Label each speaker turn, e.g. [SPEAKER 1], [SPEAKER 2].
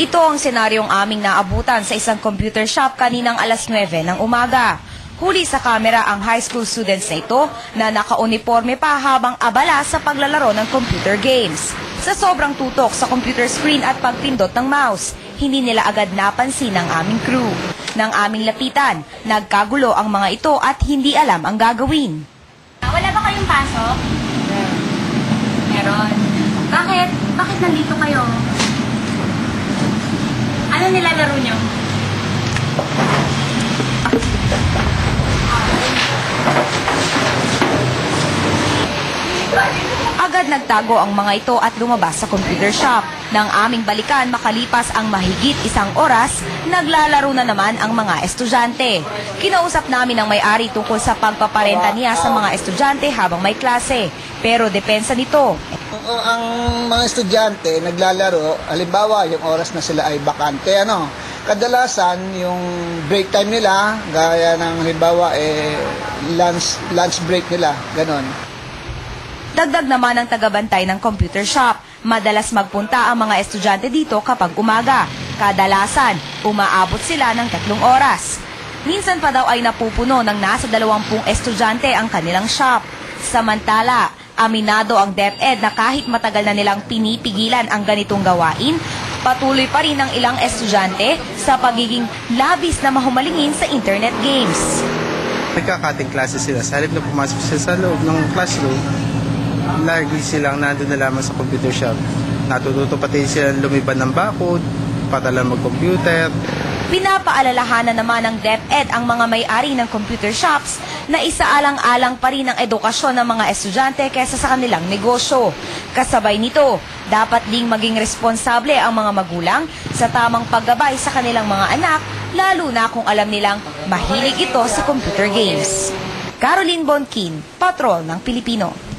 [SPEAKER 1] Ito ang senaryong aming naabutan sa isang computer shop kaninang alas 9 ng umaga. Huli sa kamera ang high school students na ito na naka-uniforme pa habang abala sa paglalaro ng computer games. Sa sobrang tutok sa computer screen at pagpindot ng mouse, hindi nila agad napansin ang aming crew. Nang aming lapitan, nagkagulo ang mga ito at hindi alam ang gagawin.
[SPEAKER 2] Wala ba kayong pasok? Meron. Bakit? Bakit nandito kayo? Ano nilalaro nyo?
[SPEAKER 1] Agad nagtago ang mga ito at lumabas sa computer shop. Nang aming balikan makalipas ang mahigit isang oras, naglalaro na naman ang mga estudyante. Kinausap namin ang may-ari tungkol sa pagpaparenta niya sa mga estudyante habang may klase. Pero depensa nito.
[SPEAKER 3] Ang mga estudyante naglalaro, halimbawa yung oras na sila ay bakante, kadalasan yung break time nila, gaya ng halimbawa lunch break nila, ganon.
[SPEAKER 1] Dagdag naman ang tagabantay ng computer shop. Madalas magpunta ang mga estudyante dito kapag umaga. Kadalasan, umaabot sila ng 3 oras. Minsan pa daw ay napupuno ng nasa 20 estudyante ang kanilang shop. Samantala, aminado ang DepEd na kahit matagal na nilang pinipigilan ang ganitong gawain, patuloy pa rin ang ilang estudyante sa pagiging labis na mahumalingin sa internet games.
[SPEAKER 4] Nagkakating klase sila. Sa halip na pumasok sila sa loob ng classroom, lagi silang nandun na lamang sa computer shop. Natututo pati sila lumipad ng bakod, patalan mag-computer.
[SPEAKER 1] Pinapaalalahanan naman ng DepEd ang mga may-ari ng computer shops na isaalang-alang pa rin ang edukasyon ng mga estudyante kaysa sa kanilang negosyo. Kasabay nito, dapat ding maging responsable ang mga magulang sa tamang paggabay sa kanilang mga anak, lalo na kung alam nilang mahilig ito sa computer games. Caroline Bonkin, Patrol ng Pilipino.